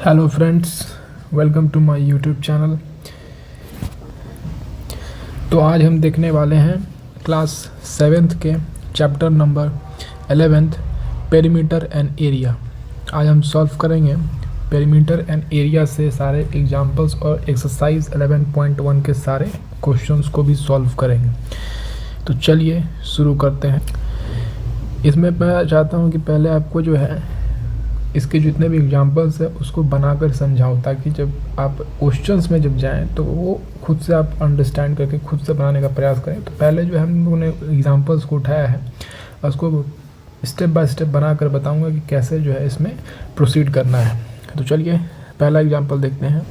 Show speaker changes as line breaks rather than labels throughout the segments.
Hello friends, welcome to my YouTube channel. तो आज हम देखने वाले हैं क्लास 7th के chapter number 11th perimeter and area. आज हम सॉल्व करेंगे पेरीमीटर एंड एरिया से सारे एग्जांपल्स और एक्सरसाइज 11.1 के सारे क्वेश्चंस को भी सॉल्व करेंगे। तो चलिए शुरू करते हैं। इसमें मैं चाहता हूँ कि पहले आपको जो है इसके जितने भी एग्जांपल्स है उसको बनाकर समझाऊं, ताकि जब आप क्वेश्चंस में जब जाएं तो वो खुद से आप अंडरस्टैंड करके खुद से बनाने का प्रयास करें। तो पहले जो है हम लोगों ने एग्जांपल्स को उठाया है और उसको स्टेप बाय स्टेप बनाकर बताऊंगा कि कैसे जो है इसमें प्रोसीड करना है। तो चलिए पहला एग्जाम्पल देखते हैं।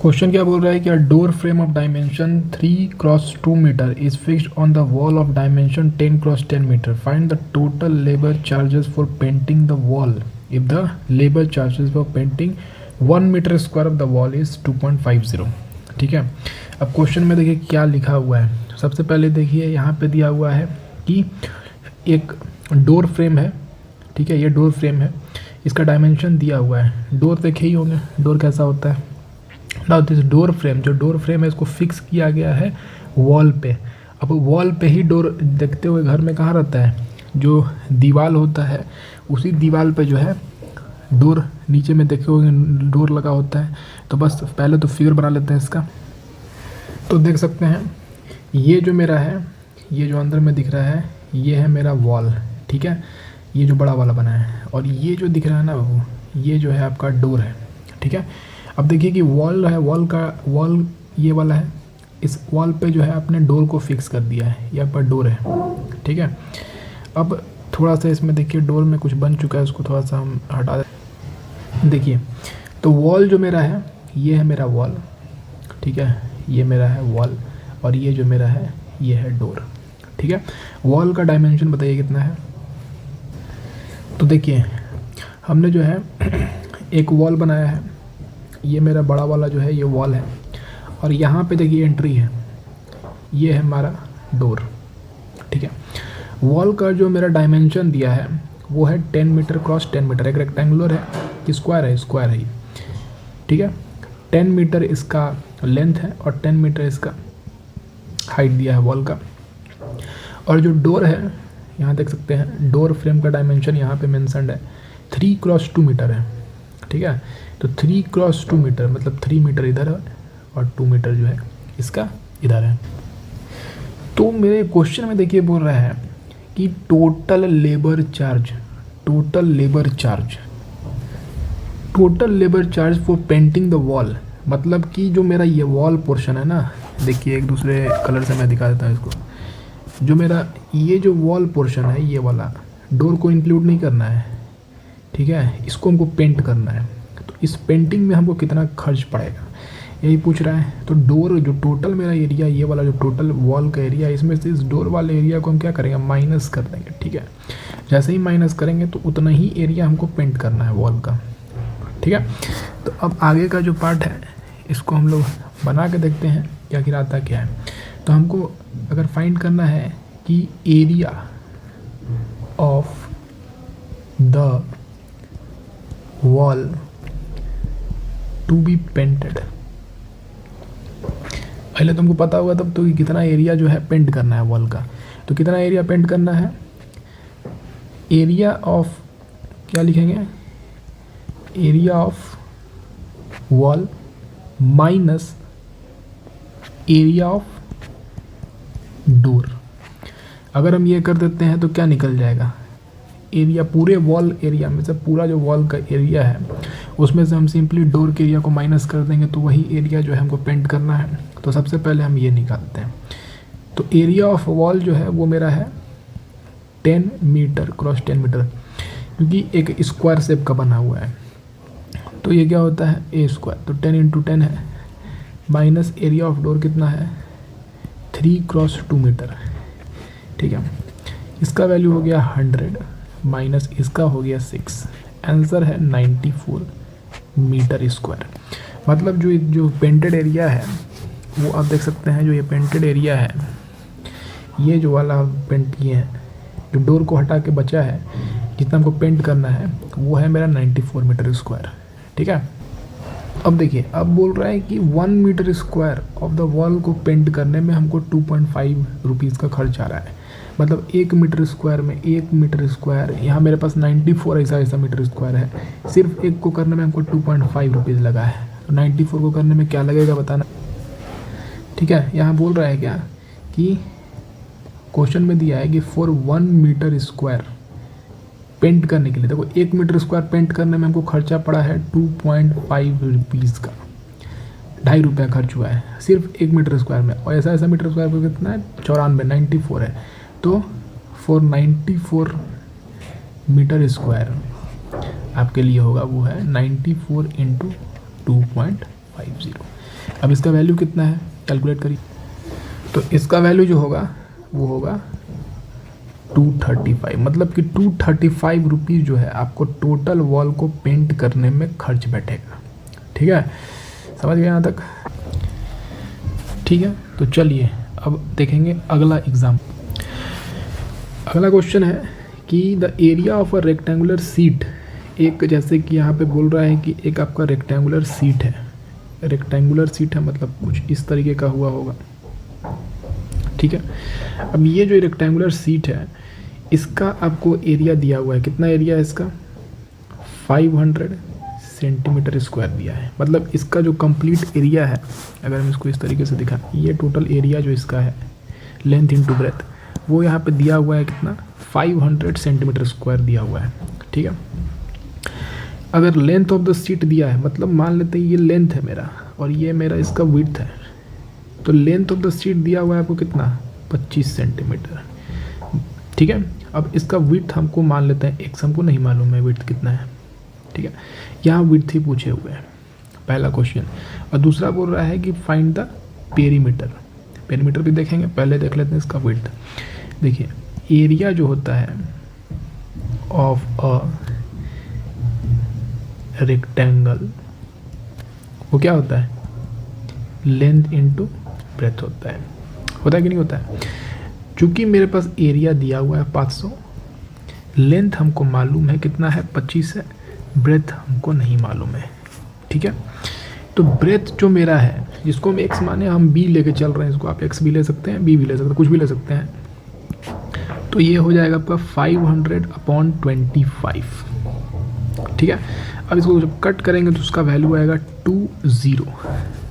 क्वेश्चन क्या बोल रहा है कि a door frame of dimension 3x2 metre is fixed on the wall of dimension 10x10 metre. Find the total labour charges for painting the wall if the labor charges for painting 1 meter square of the wall is 2.50। ठीक है, अब question में देखिए क्या लिखा हुआ है। सबसे पहले देखिए यहाँ पे दिया हुआ है कि एक डोर फ्रेम है। ठीक है, ये डोर फ्रेम है, इसका डायमेंशन दिया हुआ है। डोर देखे ही होंगे डोर कैसा होता है ना। दिस डोर फ्रेम, जो डोर फ्रेम है इसको फिक्स किया गया है वॉल पे। अब वॉल पे ही डोर देखते हुए घर में कहाँ रहता है, जो दीवार होता है उसी दीवार पे जो है डोर, नीचे में देखे हुए डोर लगा होता है। तो बस पहले तो फिगर बना लेते हैं इसका। तो देख सकते हैं ये जो मेरा है, ये जो अंदर में दिख रहा है ये है मेरा वॉल। ठीक है, ये जो बड़ा वाला बना है, और ये जो दिख रहा है ना वो ये जो है आपका डोर है। ठीक है, अब देखिए कि वॉल है, वॉल ये वाला है, इस वॉल पे जो है आपने डोर को फिक्स कर दिया है, ये आपका डोर है। ठीक है, अब थोड़ा सा इसमें देखिए डोर में कुछ बन चुका है, उसको थोड़ा सा हम हटा दें। देखिए तो वॉल जो मेरा है ये है मेरा वॉल। ठीक है, ये मेरा है वॉल और ये जो मेरा है ये है डोर। ठीक है, वॉल का डायमेंशन बताइए कितना है। तो देखिए हमने जो है एक वॉल बनाया है, ये मेरा बड़ा वाला जो है ये वॉल है, और यहाँ पे देखिए एंट्री है, ये है हमारा डोर। ठीक है, वॉल का जो मेरा डायमेंशन दिया है वो है 10 मीटर क्रॉस 10 मीटर। एक रेक्टेंगुलर है कि स्क्वायर है ये। ठीक है, 10 मीटर इसका लेंथ है और 10 मीटर इसका हाइट दिया है वॉल का। और जो डोर है यहाँ देख सकते हैं डोर फ्रेम का डायमेंशन यहाँ पे मेंशन्ड है 3x2 मीटर है। ठीक है, तो 3x2 मीटर मतलब 3 मीटर इधर है और 2 मीटर जो है इसका इधर है। तो मेरे क्वेश्चन में देखिए बोल रहा है कि total labour charge for painting the wall, मतलब कि जो मेरा ये वॉल पोर्शन है ना, देखिए एक दूसरे कलर से मैं दिखा देता हूँ इसको। जो मेरा ये जो वॉल पोर्शन है ये वाला, डोर को इंक्लूड नहीं करना है। ठीक है, इसको हमको पेंट करना है। तो इस पेंटिंग में हमको कितना खर्च पड़ेगा यही पूछ रहा है। तो डोर जो टोटल मेरा एरिया, ये वाला जो टोटल वॉल का एरिया, इसमें से इस डोर वाले एरिया को हम क्या करेंगे, माइनस कर देंगे। ठीक है, जैसे ही माइनस करेंगे तो उतना ही एरिया हमको पेंट करना है वॉल का। ठीक है, तो अब आगे का जो पार्ट है इसको हम लोग बना के देखते हैं क्या गिराता क्या है। तो हमको अगर फाइंड करना है कि area of the wall to be painted, पहले तुमको पता होगा तब तो कि कितना एरिया जो है पेंट करना है वॉल का। तो कितना एरिया पेंट करना है, एरिया ऑफ क्या लिखेंगे, area of wall minus area of door. अगर हम ये कर देते हैं तो क्या निकल जाएगा, एरिया पूरे वॉल एरिया में से पूरा जो वॉल का एरिया है उसमें से हम सिंपली डोर के एरिया को माइनस कर देंगे, तो वही एरिया जो है हमको पेंट करना है। तो सबसे पहले हम ये निकालते हैं। तो एरिया ऑफ वॉल जो है वो मेरा है 10 मीटर क्रॉस 10 मीटर, क्योंकि एक स्क्वायर शेप का बना हुआ है। तो ये क्या होता है ए स्क्वायर, तो 10 × 10 है, माइनस एरिया ऑफ डोर कितना है 3x2 मीटर। ठीक है, इसका वैल्यू हो गया 100 माइनस इसका हो गया 6, आंसर है 94 मीटर स्क्वायर। मतलब जो पेंटेड एरिया है वो आप देख सकते हैं, जो ये पेंटेड एरिया है ये जो वाला पेंट किए हैं, जो डोर को हटा के बचा है जितना हमको पेंट करना है वो है मेरा 94 मीटर स्क्वायर। ठीक है। अब देखिए, अब बोल रहा है कि 1 metre square of the wall को पेंट करने में हमको 2.5 रुपीज़ का खर्च आ रहा है। मतलब 1 मीटर स्क्वायर में 1 मीटर स्क्वायर, यहाँ मेरे पास 94 ऐसा मीटर स्क्वायर है, सिर्फ एक को करने में हमको 2.5 रुपीज़ लगा है। तो 94 को करने में क्या लगेगा बताना। ठीक है, यहाँ बोल रहा है क्या कि क्वेश्चन में दिया है कि फॉर 1 मीटर स्क्वायर पेंट करने के लिए, देखो 1 मीटर स्क्वायर पेंट करने में हमको खर्चा पड़ा है 2.5 रुपीज़ का, 2.5 रुपया खर्च हुआ है सिर्फ 1 मीटर स्क्वायर में। और ऐसा मीटर स्क्वायर पर कितना है, 94 है। तो फॉर 94 मीटर स्क्वायर आपके लिए होगा वो है 94 इंटू 2.50। अब इसका वैल्यू कितना है कैलकुलेट करिए। तो इसका वैल्यू जो होगा वो होगा 235, मतलब कि 235 रुपीज़ जो है आपको टोटल वॉल को पेंट करने में खर्च बैठेगा। ठीक है, समझ गए यहाँ तक। ठीक है, तो चलिए अब देखेंगे अगला एग्जाम। अगला क्वेश्चन है कि the area of a rectangular seat, एक जैसे कि यहाँ पे बोल रहा है कि एक आपका रेक्टेंगुलर सीट है, रेक्टेंगुलर सीट है मतलब कुछ इस तरीके का हुआ होगा। ठीक है, अब ये जो रेक्टेंगुलर सीट है इसका आपको एरिया दिया हुआ है, कितना एरिया है इसका, 500 सेंटीमीटर स्क्वायर दिया है। मतलब इसका जो कंप्लीट एरिया है, अगर हम इसको इस तरीके से दिखाएं, ये टोटल एरिया जो इसका है लेंथ इंटू ब्रेथ, वो यहाँ पे दिया हुआ है कितना, 500 सेंटीमीटर स्क्वायर दिया हुआ है। ठीक है, अगर लेंथ ऑफ द सीट दिया है, मतलब मान लेते हैं ये लेंथ है मेरा और ये मेरा इसका विड्थ है, तो लेंथ ऑफ द सीट दिया हुआ है आपको कितना, 25 सेंटीमीटर। ठीक है, अब इसका विड्थ हमको मान लेते हैं, एक्स हमको नहीं मालूम है विड्थ कितना है। ठीक है, यहाँ विड्थ ही पूछे हुए हैं पहला क्वेश्चन। और दूसरा बोल रहा है कि फाइंड द पेरीमीटर, पेरीमीटर भी देखेंगे, पहले देख लेते हैं इसका विड्थ। देखिए एरिया जो होता है ऑफ अ रेक्टेंगल वो क्या होता है, लेंथ इनटू ब्रेथ होता है कि नहीं होता है। चूंकि मेरे पास एरिया दिया हुआ है 500, लेंथ हमको मालूम है कितना है 25 है, ब्रेथ हमको नहीं मालूम है। ठीक है, तो ब्रेथ जो मेरा है जिसको हम एक्स माने, हम बी लेके चल रहे हैं, इसको आप एक्स भी ले सकते हैं, बी भी ले सकते हैं, कुछ भी ले सकते हैं। तो ये हो जाएगा आपका 500/25। ठीक है, अब इसको जब कट करेंगे तो उसका वैल्यू आएगा 20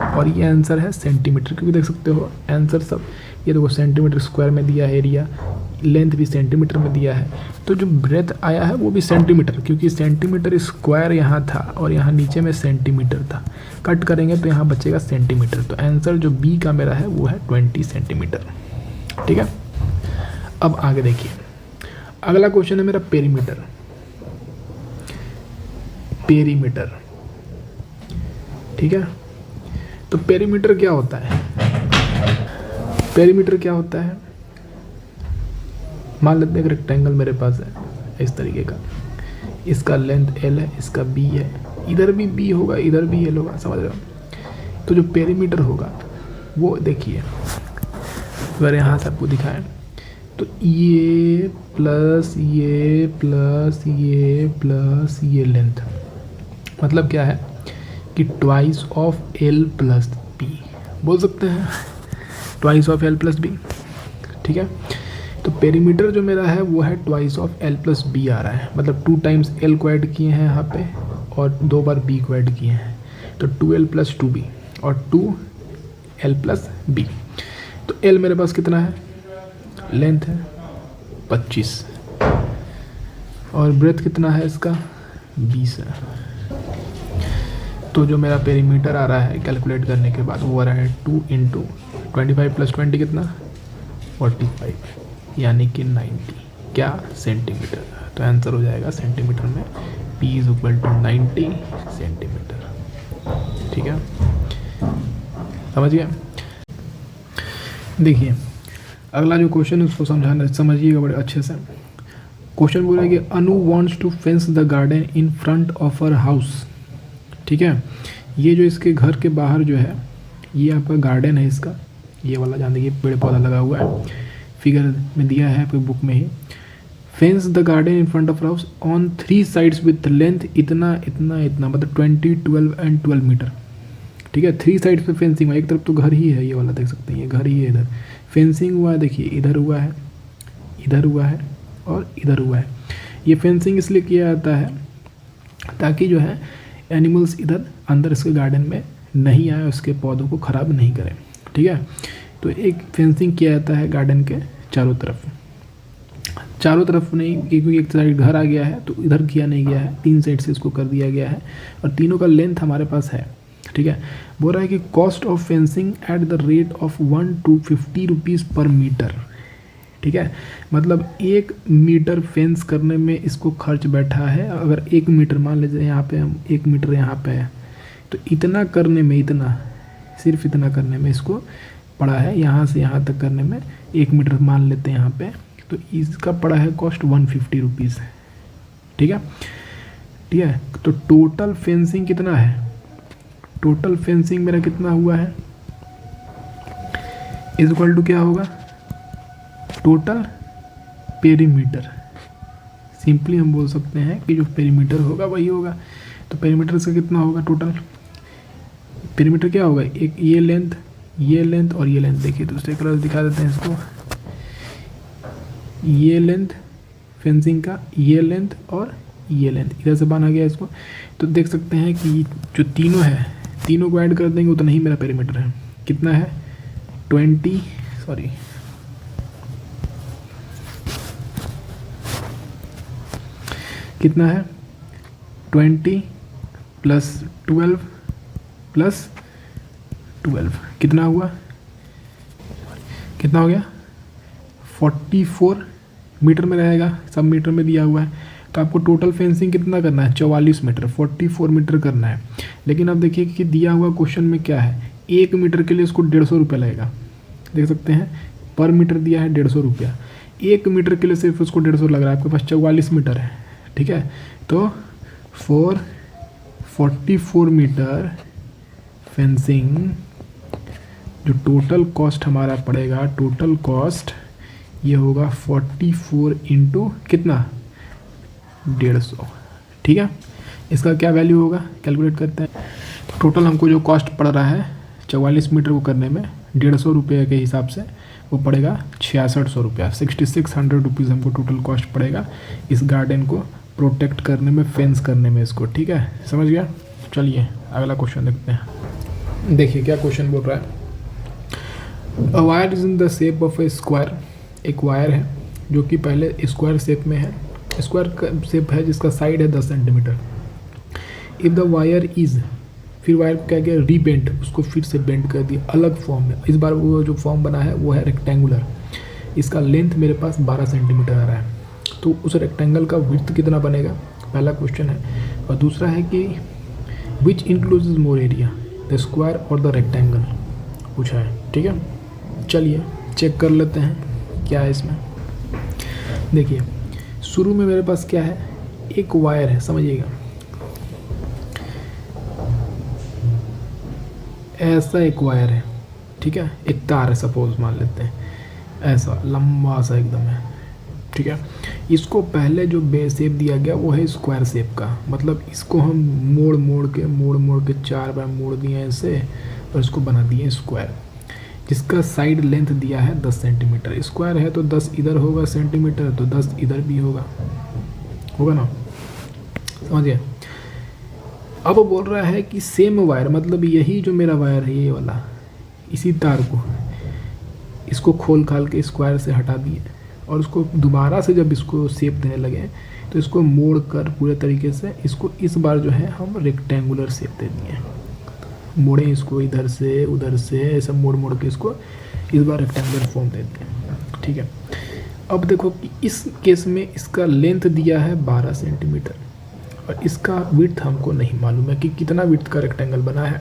और ये आंसर है सेंटीमीटर, क्योंकि देख सकते हो आंसर सब ये देखो सेंटीमीटर स्क्वायर में दिया है एरिया, लेंथ भी सेंटीमीटर में दिया है, तो जो ब्रेथ आया है वो भी सेंटीमीटर, क्योंकि सेंटीमीटर स्क्वायर यहाँ था और यहाँ नीचे में सेंटीमीटर था। कट करेंगे तो यहाँ बचेगा सेंटीमीटर, तो आंसर जो बी का मेरा है वो है 20 सेंटीमीटर। ठीक है, अब आगे देखिए अगला क्वेश्चन है मेरा पेरीमीटर। पेरीमीटर, ठीक है, तो पेरीमीटर क्या होता है, पेरीमीटर क्या होता है, मान लेते हैं एक रेक्टेंगल मेरे पास है इस तरीके का, इसका लेंथ L है, इसका B है, इधर भी B होगा इधर भी L होगा, समझ रहे हो। तो जो पेरीमीटर होगा वो देखिए, अगर यहाँ से आपको दिखाएं तो ये प्लस ये प्लस ये प्लस ये लेंथ, मतलब क्या है कि twice of L plus B बोल सकते हैं, twice of L plus B। ठीक है, तो पेरीमीटर जो मेरा है वो है twice of L plus B आ रहा है, मतलब 2 टाइम्स L को ऐड किए हैं यहाँ पे और 2 बार B को ऐड किए हैं, तो 2L प्लस 2B और 2L प्लस B। तो L मेरे पास कितना है, लेंथ है 25 और ब्रेथ कितना है इसका 20 है। तो जो मेरा पेरीमीटर आ रहा है कैलकुलेट करने के बाद वो आ रहा है 2 इंटू 25 प्लस 20 कितना 45, यानी कि 90 क्या सेंटीमीटर। तो आंसर हो जाएगा सेंटीमीटर में P = 90 सेंटीमीटर। ठीक है, समझ गए। देखिए अगला जो क्वेश्चन है उसको समझिएगा बड़े अच्छे से। क्वेश्चन बोल रहा है कि Anu wants to fence the garden in front of her house. ठीक है, ये जो इसके घर के बाहर जो है ये आपका गार्डन है इसका, ये वाला जान देखिए पेड़ पौधा लगा हुआ है, फिगर में दिया है आपके बुक में ही। Fence the garden in front of house on 3 sides with length इतना इतना इतना, मतलब 20, 12 एंड 12 मीटर। ठीक है, 3 साइड्स पे फेंसिंग हुआ, एक तरफ तो घर ही है, ये वाला देख सकते हैं, ये घर ही है, इधर फेंसिंग हुआ है, देखिए इधर हुआ है, इधर हुआ है और इधर हुआ है। ये फेंसिंग इसलिए किया जाता है ताकि जो है एनिमल्स इधर अंदर इसके गार्डन में नहीं आए, उसके पौधों को ख़राब नहीं करें। ठीक है, तो एक फेंसिंग किया जाता है गार्डन के चारों तरफ, चारों तरफ नहीं, क्योंकि एक साइड घर आ गया है तो इधर किया नहीं गया है, 3 साइड से इसको कर दिया गया है और तीनों का लेंथ हमारे पास है। ठीक है, बोल रहा है कि cost of fencing at the rate of 1 to 50 rupees पर मीटर। ठीक है, मतलब 1 मीटर फेंस करने में इसको खर्च बैठा है, अगर 1 मीटर मान लीजिए यहाँ पे हम 1 मीटर यहाँ पे है तो इतना करने में, इतना सिर्फ इतना करने में इसको पड़ा है, यहाँ से यहाँ तक करने में 1 मीटर मान लेते हैं यहाँ पे, तो इसका पड़ा है कॉस्ट 150 रुपीज़। ठीक है, ठीक है, तो टोटल फेंसिंग कितना है, टोटल फेंसिंग मेरा कितना हुआ है, इज इक्वल टू क्या होगा, टोटल पेरीमीटर। सिंपली हम बोल सकते हैं कि जो पेरीमीटर होगा वही होगा, तो पेरीमीटर से कितना होगा टोटल, पेरीमीटर क्या होगा, एक ये लेंथ और ये लेंथ। देखिए दूसरे कलर दिखा देते हैं इसको, ये लेंथ फेंसिंग का, ये लेंथ और ये लेंथ इधर से बना गया इसको, तो देख सकते हैं कि जो तीनों है, तीनों को ऐड कर देंगे उतना ही मेरा पेरीमीटर है। कितना है, 20 सॉरी कितना है, 20 + 12 + 12 कितना हुआ, कितना हो गया, 44 मीटर में रहेगा, सब मीटर में दिया हुआ है। तो आपको टोटल फेंसिंग कितना करना है, 44 मीटर, 44 मीटर करना है। लेकिन अब देखिए कि दिया हुआ क्वेश्चन में क्या है, 1 मीटर के लिए इसको 150 रुपये लगेगा, देख सकते हैं पर मीटर दिया है 150 रुपया, 1 मीटर के लिए सिर्फ उसको 150 लग रहा है, आपके पास 44 मीटर है। ठीक है, तो 44 मीटर फेंसिंग जो टोटल कॉस्ट हमारा पड़ेगा, टोटल कॉस्ट ये होगा 44 इंटू कितना, 150। ठीक है, इसका क्या वैल्यू होगा कैलकुलेट करते हैं। तो टोटल हमको जो कॉस्ट पड़ रहा है 44 मीटर को करने में 150 रुपये के हिसाब से वो पड़ेगा 6600 रुपया, 6600 रुपीज़ हमको टोटल कॉस्ट पड़ेगा इस गार्डन को प्रोटेक्ट करने में, फेंस करने में इसको। ठीक है, समझ गया। चलिए अगला क्वेश्चन देखते हैं। देखिए क्या क्वेश्चन बोल रहा है, a wire is in the shape of a square. एक वायर है जो कि पहले स्क्वायर शेप में है, स्क्वायर शेप है जिसका साइड है 10 centimetre. If the wire is, फिर वायर को क्या किया, रीबेंट, उसको फिर से बेंड कर दिया अलग फॉर्म में। इस बार वो जो फॉर्म बना है वो है रेक्टेंगुलर, इसका लेंथ मेरे पास 12 सेंटीमीटर आ रहा है, तो उस रेक्टेंगल का विड्थ कितना बनेगा, पहला क्वेश्चन है। और दूसरा है कि which includes more area, the square और द रेक्टेंगल पूछा है। ठीक है, चलिए चेक कर लेते हैं क्या है इसमें। देखिए शुरू में मेरे पास क्या है, एक वायर है, समझिएगा ऐसा एक वायर है। ठीक है, एक तार है सपोज मान लेते हैं, ऐसा लंबा सा एकदम है। ठीक है, इसको पहले जो बेस शेप दिया गया वो है स्क्वायर शेप का, मतलब इसको हम मोड़ मोड़ के 4 बार मोड़ दिए ऐसे और इसको बना दिए स्क्वायर, जिसका साइड लेंथ दिया है 10 सेंटीमीटर। स्क्वायर है तो 10 इधर होगा सेंटीमीटर, तो 10 इधर भी होगा ना, समझिए। अब बोल रहा है कि सेम वायर, मतलब यही जो मेरा वायर है ये वाला, इसी तार को इसको खोल खाल के स्क्वायर से हटा दिए और उसको दोबारा से जब इसको शेप देने लगे तो इसको मोड़ कर पूरे तरीके से इसको इस बार जो है हम रेक्टेंगुलर शेप दे दिए, मोड़े इसको इधर से उधर से ऐसा मोड़ मोड़ के इसको इस बार रेक्टेंगुलर फॉर्म दे दिए। ठीक है, अब देखो कि इस केस में इसका लेंथ दिया है 12 सेंटीमीटर और इसका विड्थ हमको नहीं मालूम है कि कितना विड्थ का रेक्टेंगल बना है,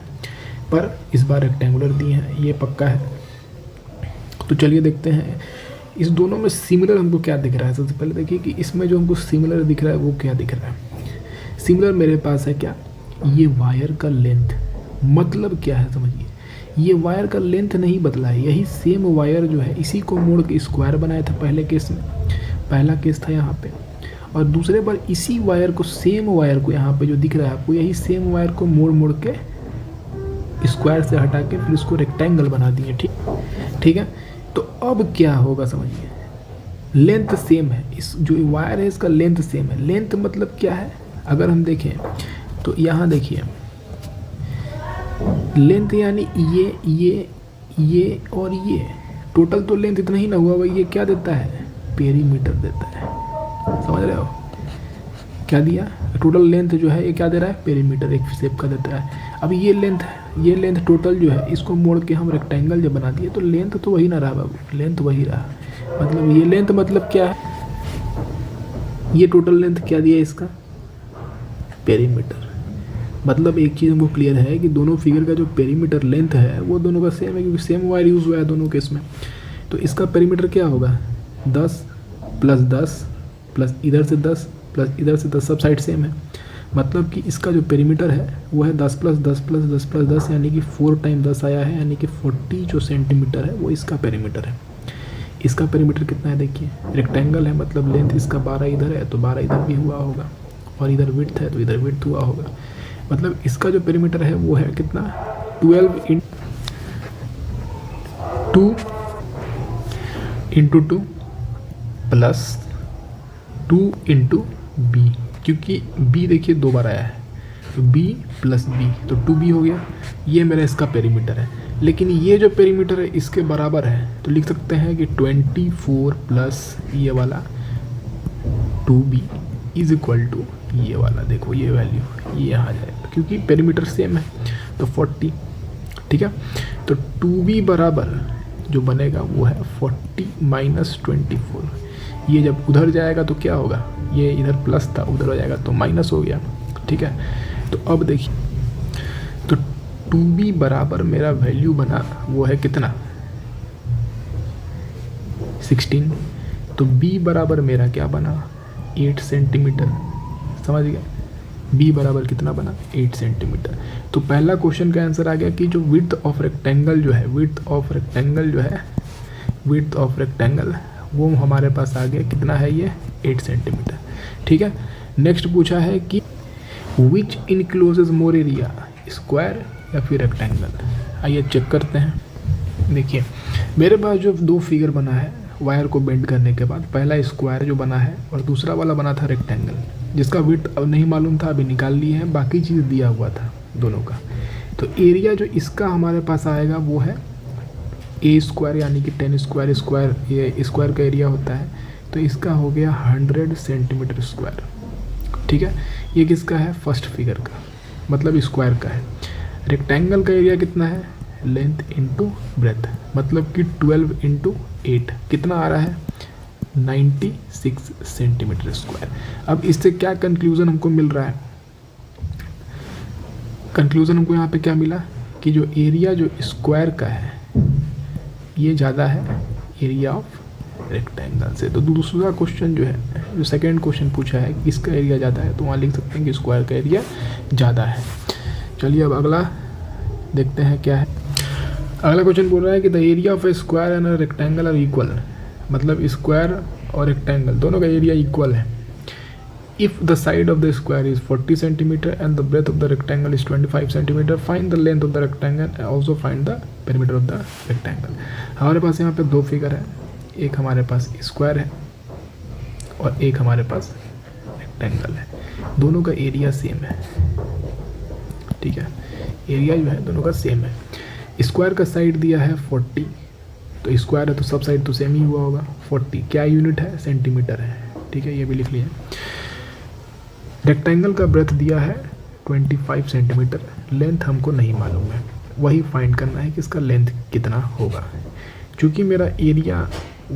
पर इस बार रेक्टेंगुलर दिए हैं, ये पक्का है। तो चलिए देखते हैं इस दोनों में सिमिलर हमको क्या दिख रहा है। सबसे पहले देखिए कि इसमें जो हमको सिमिलर दिख रहा है वो क्या दिख रहा है। सिमिलर मेरे पास है क्या, ये वायर का लेंथ, मतलब क्या है समझिए, ये वायर का लेंथ नहीं बदला है, यही सेम वायर जो है इसी को मोड़ के स्क्वायर बनाया था पहले केस में, पहला केस था यहाँ पे, और दूसरे बार इसी वायर को, सेम वायर को, यहाँ पे जो दिख रहा है आपको, यही सेम वायर को मोड़ मोड़ के स्क्वायर से हटा के फिर उसको रेक्टेंगल बना दिए। ठीक है। तो अब क्या होगा समझिए, लेंथ सेम है, इस जो वायर है इसका लेंथ सेम है। लेंथ मतलब क्या है, अगर हम देखें तो यहाँ देखिए लेंथ यानी ये और ये टोटल तो लेंथ इतना ही ना हुआ, ये क्या देता है, पेरीमीटर देता है। समझ रहे हो क्या दिया, टोटल लेंथ जो है ये क्या दे रहा है, पेरीमीटर एक शेप का देता है। अब ये लेंथ टोटल जो है इसको मोड़ के हम रेक्टेंगल जब बना दिए तो लेंथ तो वही ना रहा बाबू, लेंथ वही रहा। मतलब ये लेंथ मतलब क्या है, ये टोटल लेंथ क्या दिया इसका, पेरीमीटर। मतलब एक चीज़ हमको क्लियर है कि दोनों फिगर का जो पेरीमीटर लेंथ है वो दोनों का सेम है, क्योंकि सेम वायर यूज़ हुआ है दोनों केस में। तो इसका पेरीमीटर क्या होगा, 10 + 10 प्लस इधर से 10 प्लस इधर से 10, सब साइड सेम है। मतलब कि इसका जो पेरीमीटर है वो है 10 + 10 + 10 + 10 यानी कि 4 × 10 आया है, यानी कि 40 जो सेंटीमीटर है वो इसका पेरीमीटर है। इसका पेरीमीटर कितना है देखिए, रेक्टेंगल है मतलब लेंथ इसका 12 इधर है तो 12 इधर भी हुआ होगा, और इधर विड्थ है तो इधर विड्थ हुआ होगा। मतलब इसका जो पेरीमीटर है वो है कितना, 12 × 2 × 2 प्लस 2 × b, क्योंकि b देखिए 2 बार आया है तो b + b तो 2b हो गया। ये मेरा इसका पेरीमीटर है। लेकिन ये जो पेरीमीटर है इसके बराबर है तो लिख सकते हैं कि 24 प्लस ये वाला 2b इज इक्वल टू ये वाला, देखो ये वैल्यू ये यहाँ जाएगा क्योंकि पेरीमीटर सेम है तो 40। ठीक है। तो 2b बराबर जो बनेगा वो है 40 - 24। ये जब उधर जाएगा तो क्या होगा, ये इधर प्लस था उधर हो जाएगा तो माइनस हो गया। ठीक है। तो अब देखिए, तो 2b बराबर मेरा वैल्यू बना वो है कितना, 16। तो b बराबर मेरा क्या बना, 8 सेंटीमीटर। समझ गया, b बराबर कितना बना, 8 सेंटीमीटर। तो पहला क्वेश्चन का आंसर आ गया कि जो विड्थ ऑफ रेक्टेंगल जो है, विड्थ ऑफ रेक्टेंगल वो हमारे पास आ गया कितना है, ये 8 सेंटीमीटर। ठीक है। नेक्स्ट पूछा है कि विच इनक्लोजेज मोर एरिया, स्क्वायर या फिर रेक्टेंगल। आइए चेक करते हैं। देखिए मेरे पास जो 2 फिगर बना है वायर को बेंड करने के बाद, पहला स्क्वायर जो बना है और दूसरा वाला बना था रेक्टेंगल, जिसका विड्थ अब नहीं मालूम था, अभी निकाल लिए हैं, बाकी चीज़ दिया हुआ था दोनों का। तो एरिया जो इसका हमारे पास आएगा वो है a² यानी कि 10 स्क्वायर, ये स्क्वायर का एरिया होता है तो इसका हो गया 100 सेंटीमीटर स्क्वायर। ठीक है। ये किसका है, फर्स्ट फिगर का, मतलब स्क्वायर का है। रेक्टेंगल का एरिया कितना है, लेंथ इंटू ब्रेथ, मतलब कि 12 × 8 कितना आ रहा है, 96 सेंटीमीटर स्क्वायर। अब इससे क्या कंक्लूज़न हमको मिल रहा है, कंक्लूज़न हमको यहाँ पे क्या मिला कि जो एरिया जो स्क्वायर का है ये ज़्यादा है एरिया ऑफ रेक्टेंगल से। तो दूसरा क्वेश्चन जो है, जो सेकंड क्वेश्चन पूछा है कि किसका एरिया ज़्यादा है, तो वहाँ लिख सकते हैं कि स्क्वायर का एरिया ज़्यादा है। चलिए अब अगला देखते हैं क्या है। अगला क्वेश्चन बोल रहा है कि the area of a square and rectangle are equal, मतलब स्क्वायर और रेक्टेंगल दोनों का एरिया इक्वल है। If the side of the square is 40 centimetre and the breadth of the rectangle is 25 centimetre, find the length of the rectangle and also find the perimeter of the rectangle. हमारे पास यहाँ पे 2 figure है, एक हमारे पास square है और एक हमारे पास रेक्टेंगल है, दोनों का एरिया सेम है। ठीक है, एरिया जो है दोनों का सेम है। स्क्वायर का साइड दिया है 40, तो स्क्वायर है तो सब साइड तो सेम ही हुआ होगा। 40 क्या यूनिट है, सेंटीमीटर है। ठीक है, ये भी लिख लिया। रेक्टेंगल का ब्रेथ दिया है 25 सेंटीमीटर, लेंथ हमको नहीं मालूम है, वही फाइंड करना है कि इसका लेंथ कितना होगा। क्योंकि मेरा एरिया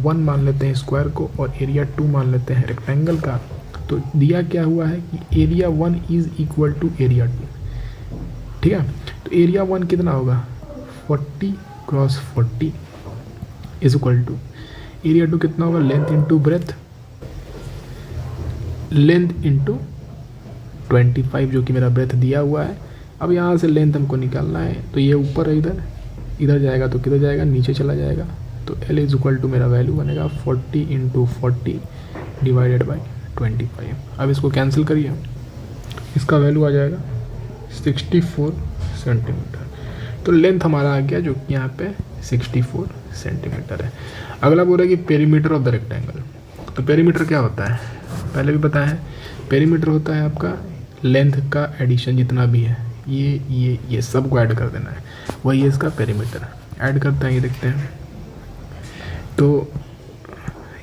1 मान लेते हैं स्क्वायर को और एरिया 2 मान लेते हैं रेक्टेंगल का, तो दिया क्या हुआ है कि area 1 is equal to area 2। ठीक है, तो एरिया 1 कितना होगा, 40 × 40 इज इक्वल टू एरिया 2 कितना होगा, length into breath, length into 25 जो कि मेरा ब्रेथ दिया हुआ है। अब यहाँ से लेंथ हमको निकालना है, तो ये ऊपर है, इधर जाएगा तो किधर जाएगा, नीचे चला जाएगा। तो L इज इक्वल टू मेरा वैल्यू बनेगा 40 × 40 डिवाइडेड बाई 25। अब इसको कैंसिल करिए, इसका वैल्यू आ जाएगा 64 सेंटीमीटर। तो लेंथ हमारा आ गया जो कि यहाँ पे 64 सेंटीमीटर है। अगला बोल रहा है कि पेरीमीटर ऑफ द रेक्टेंगल। तो पेरीमीटर क्या होता है, पहले भी पता है। पेरीमीटर होता है आपका लेंथ का एडिशन, जितना भी है ये सबको ऐड कर देना है, वही है इसका पेरीमीटर। ऐड करते हैं, ये देखते हैं। तो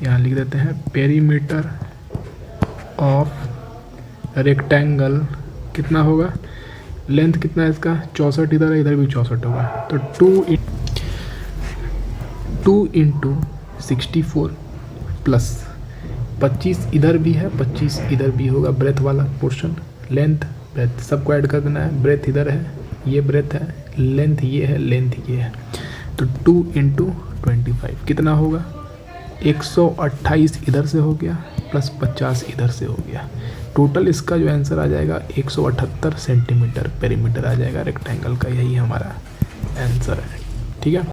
यहाँ लिख देते हैं पेरीमीटर ऑफ रेक्टेंगल कितना होगा, लेंथ कितना है इसका 64, इधर है, इधर भी 64 होगा। तो 2 इंटू 64 प्लस 25 इधर भी है, 25 इधर भी होगा, ब्रेथ वाला पोर्शन। लेंथ ब्रेथ सबको ऐड कर देना है। ब्रेथ इधर है, ये ब्रेथ है, लेंथ ये है, लेंथ ये है। तो 2 इंटू 25 कितना होगा, 128 इधर से हो गया प्लस 50 इधर से हो गया। टोटल इसका जो आंसर आ जाएगा 178 सेंटीमीटर पेरीमीटर आ जाएगा रेक्टेंगल का। यही हमारा आंसर है, ठीक है।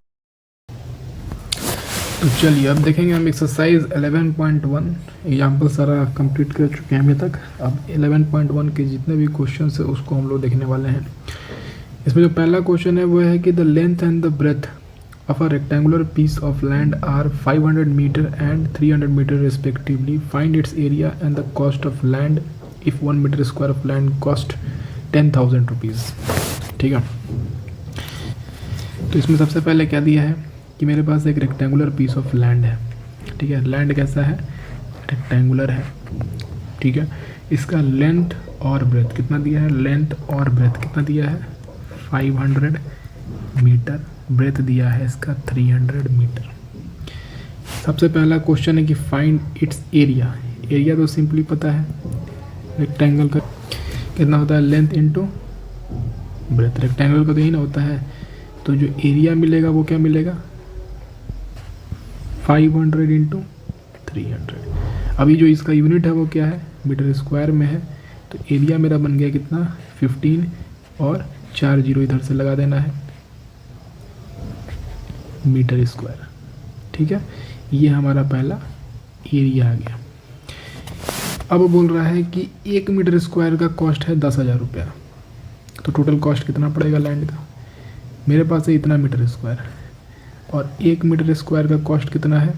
तो चलिए अब देखेंगे हम एक्सरसाइज 11.1। एग्जाम्पल सारा कंप्लीट कर चुके हैं अभी तक। अब 11.1 के जितने भी क्वेश्चन है उसको हम लोग देखने वाले हैं। इसमें जो पहला क्वेश्चन है वो है कि the length and the breadth of a rectangular piece of land are 500 meter and 300 meter respectively. Find its area and the cost of land if 1 meter square of land cost 10,000 rupees। ठीक है, तो इसमें सबसे पहले क्या दिया है कि मेरे पास एक रेक्टेंगुलर पीस ऑफ लैंड है। ठीक है, लैंड कैसा है, रेक्टेंगुलर है। ठीक है, इसका लेंथ और ब्रेथ कितना दिया है, लेंथ और ब्रेथ कितना दिया है 500 मीटर, ब्रेथ दिया है इसका 300 मीटर। सबसे पहला क्वेश्चन है कि फाइंड इट्स एरिया। एरिया तो सिंपली पता है, रेक्टेंगल का कितना होता है, लेंथ इनटू ब्रेथ। रेक्टेंगल का तो ही ना होता है, तो जो एरिया मिलेगा वो क्या मिलेगा 500 इंटू 300। अभी जो इसका यूनिट है वो क्या है, मीटर स्क्वायर में है। तो एरिया मेरा बन गया कितना 15 और 4 जीरो इधर से लगा देना है, मीटर स्क्वायर। ठीक है, ये हमारा पहला एरिया आ गया। अब बोल रहा है कि 1 मीटर स्क्वायर का कॉस्ट है 10,000 रुपया। तो टोटल कॉस्ट कितना पड़ेगा लैंड का, मेरे पास है इतना मीटर स्क्वायर और 1 मीटर स्क्वायर का कॉस्ट कितना है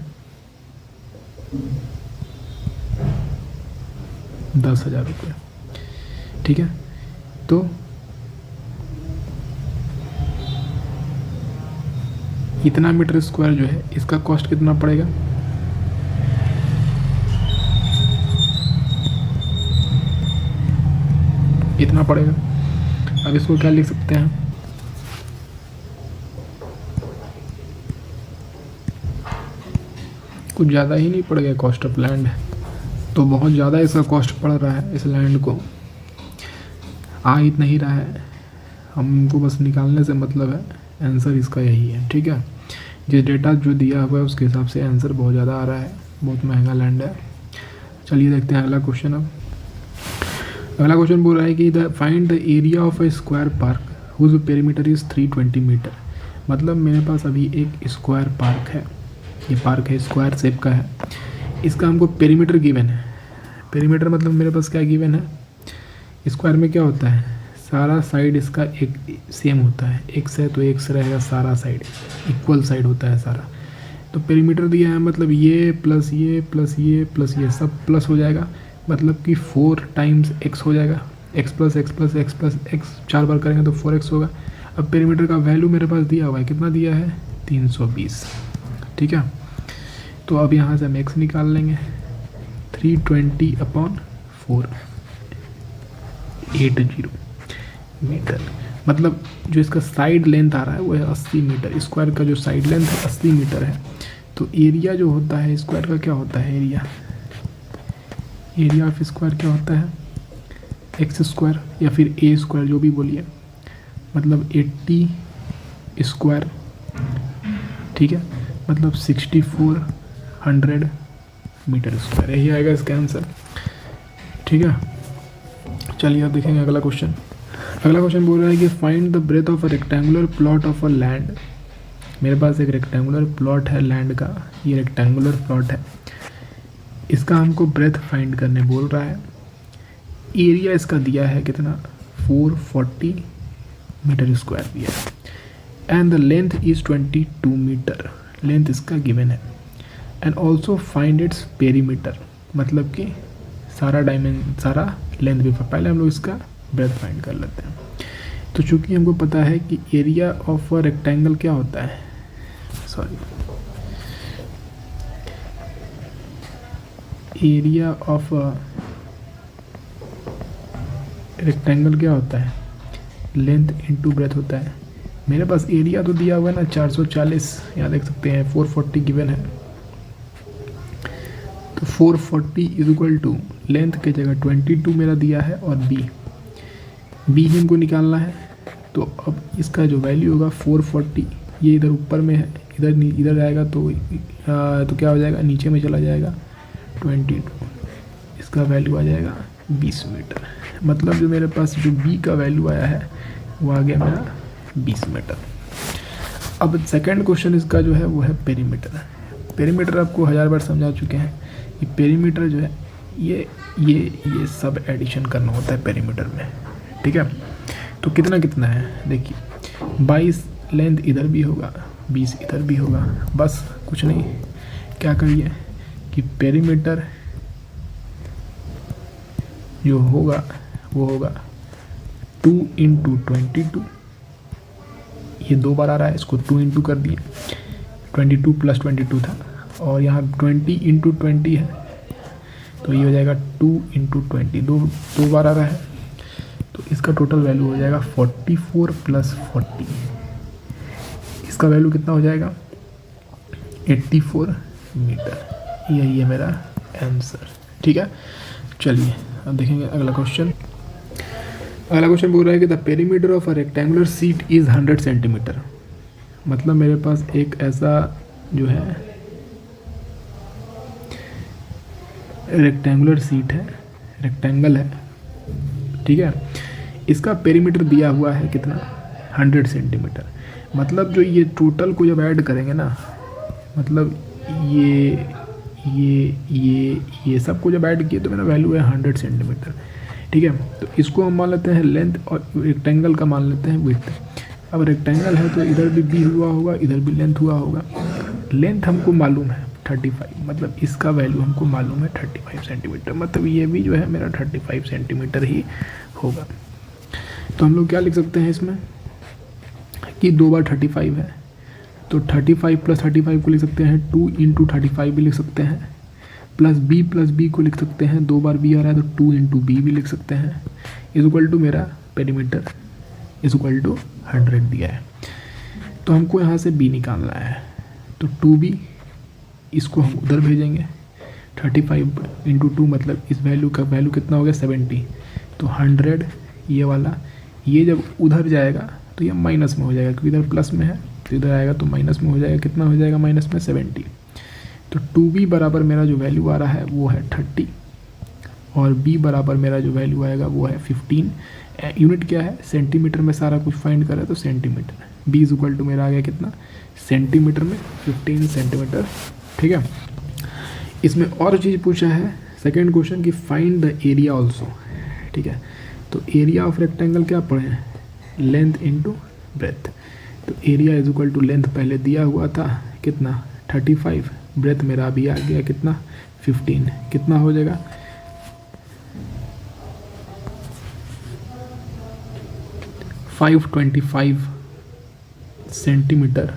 10,000 रुपया। ठीक है, तो इतना मीटर स्क्वायर जो है इसका कॉस्ट कितना पड़ेगा, इतना पड़ेगा। अब इसको क्या लिख सकते हैं, कुछ ज़्यादा ही नहीं पड़ेगा कॉस्ट ऑफ लैंड, तो बहुत ज़्यादा इसका कॉस्ट पड़ रहा है इस लैंड को। आ इतना ही रहा है, हमको बस निकालने से मतलब है, आंसर इसका यही है। ठीक है, जिस डेटा जो दिया हुआ है उसके हिसाब से आंसर बहुत ज़्यादा आ रहा है, बहुत महंगा लैंड है। चलिए देखते हैं अगला क्वेश्चन। अब अगला क्वेश्चन बोल रहा है कि the find the area of a square park whose perimeter is 320 metre. मतलब मेरे पास अभी एक स्क्वायर पार्क है, ये पार्क है स्क्वायर शेप का है, इसका हमको पेरीमीटर गिवन है। पेरीमीटर मतलब मेरे पास क्या गिवन है, स्क्वायर में क्या होता है, सारा साइड इसका एक सेम होता है, एक्स है तो एक्स रहेगा, सारा साइड इक्वल साइड होता है सारा। तो पेरीमीटर दिया है मतलब ये प्लस ये प्लस ये प्लस ये सब प्लस हो जाएगा, मतलब कि 4 टाइम्स एक्स हो जाएगा, x plus x plus x plus x 4 बार करेंगे तो 4x होगा। अब पेरीमीटर का वैल्यू मेरे पास दिया हुआ है, कितना दिया है 320। ठीक है, तो अब यहाँ से हम एक्स निकाल लेंगे, 320/4 80 मीटर। मतलब जो इसका साइड लेंथ आ रहा है वो है 80 मीटर। स्क्वायर का जो साइड लेंथ है 80 मीटर है। तो एरिया जो होता है स्क्वायर का क्या होता है, एरिया ऑफ स्क्वायर क्या होता है एक्स स्क्वायर या फिर ए स्क्वायर जो भी बोलिए, मतलब 80 स्क्वायर। ठीक है, मतलब 6400 मीटर स्क्वायर, यही आएगा इसका आंसर। ठीक है, चलिए अब देखेंगे अगला क्वेश्चन। अगला क्वेश्चन बोल रहा है कि find the breadth of a rectangular plot of a land. मेरे पास एक रेक्टेंगुलर प्लॉट है लैंड का, ये रेक्टेंगुलर प्लॉट है। इसका हमको ब्रेथ फाइंड करने बोल रहा है। एरिया इसका दिया है कितना, 440 मीटर स्क्वायर दिया है। And the length is 22 metre, length इसका गिवन है। And also find its perimeter, मतलब कि सारा लेंथ भी। पहले हम लोग इसका ब्रेथ फाइंड कर लेते हैं। तो चूंकि हमको पता है कि एरिया ऑफ अ रेक्टेंगल क्या होता है, एरिया ऑफ अ रेक्टेंगल क्या होता है, लेंथ इनटू ब्रेथ होता है। मेरे पास एरिया तो दिया हुआ है ना 440, यहाँ देख सकते हैं 440 गिवन है। तो 440 इज इक्वल टू लेंथ की जगह 22 मेरा दिया है और बी हमको निकालना है। तो अब इसका जो वैल्यू होगा 440, ये इधर ऊपर में है, इधर आएगा तो क्या हो जाएगा, नीचे में चला जाएगा 22, इसका वैल्यू आ जाएगा 20 मीटर। मतलब जो मेरे पास जो बी का वैल्यू आया है वो आ गया मेरा 20 मीटर। अब सेकंड क्वेश्चन इसका जो है वो है पेरीमीटर। पेरीमीटर आपको 1000 बार समझा चुके हैं कि पेरीमीटर जो है ये सब एडिशन करना होता है पेरीमीटर में, ठीक है। तो कितना कितना है देखिए, 22 लेंथ इधर भी होगा, 20 इधर भी होगा। बस कुछ नहीं, क्या करिए कि पेरीमीटर जो होगा वो होगा 2 × 22, ये 2 बार आ रहा है, इसको 2 × कर दिए, 22 + 22 था, और यहाँ 20 × 20 है, तो ये हो जाएगा 2 × 20, दो बार आ रहा है। तो इसका टोटल वैल्यू हो जाएगा 44 + 40, इसका वैल्यू कितना हो जाएगा 84 मीटर। यही है मेरा आंसर, ठीक है। चलिए अब देखेंगे अगला क्वेश्चन। अगला क्वेश्चन बोल रहा है कि the perimeter of a rectangular seat is 100 centimetre. मतलब मेरे पास एक ऐसा जो है रेक्टेंगुलर सीट है, रेक्टेंगल है, ठीक है। इसका पेरीमीटर दिया हुआ है कितना, 100 सेंटीमीटर। मतलब जो ये टोटल को जब ऐड करेंगे ना, मतलब ये सब को जब ऐड किए तो मेरा वैल्यू है 100 सेंटीमीटर, ठीक है। तो इसको हम मान लेते हैं लेंथ और रेक्टेंगल का मान लेते हैं विड्थ। अब रेक्टेंगल है तो इधर भी बी हुआ होगा, इधर भी लेंथ हुआ होगा। लेंथ हमको मालूम है 35, मतलब इसका वैल्यू हमको मालूम है 35 सेंटीमीटर, मतलब ये भी जो है मेरा 35 सेंटीमीटर ही होगा। तो हम लोग क्या लिख सकते हैं इसमें कि 2 बार 35 है, तो 35 + 35 को लिख सकते हैं 2 × 35 भी लिख सकते हैं, प्लस बी को लिख सकते हैं, 2 बार बी आ रहा है तो 2 × बी भी लिख सकते हैं, इज इक्वल टू मेरा पेरीमीटर इज इक्वल टू 100 दिया है। तो हमको यहाँ से बी निकालना है, तो 2b इसको हम उधर भेजेंगे, 35 × 2 मतलब इस वैल्यू का वैल्यू कितना हो गया 70। तो 100 ये वाला, ये जब उधर जाएगा तो ये माइनस में हो जाएगा, क्योंकि इधर प्लस में है, तो इधर आएगा तो माइनस में हो जाएगा। कितना हो जाएगा माइनस में 70। तो 2b बराबर मेरा जो वैल्यू आ रहा है वो है 30, और b बराबर मेरा जो वैल्यू आएगा वो है 15। यूनिट क्या है, सेंटीमीटर में सारा कुछ फाइंड करें तो centimetre. b is equal to मेरा आ गया कितना, सेंटीमीटर में 15 सेंटीमीटर, ठीक है। इसमें और चीज़ पूछा है सेकेंड क्वेश्चन कि फाइंड द एरिया ऑल्सो, ठीक है। तो एरिया ऑफ रेक्टेंगल क्या पढ़े हैं, लेंथ इनटू ब्रेथ। तो area is equal to length पहले दिया हुआ था कितना 35, ब्रेथ मेरा अभी आ गया कितना 15, कितना हो जाएगा 525 सेंटीमीटर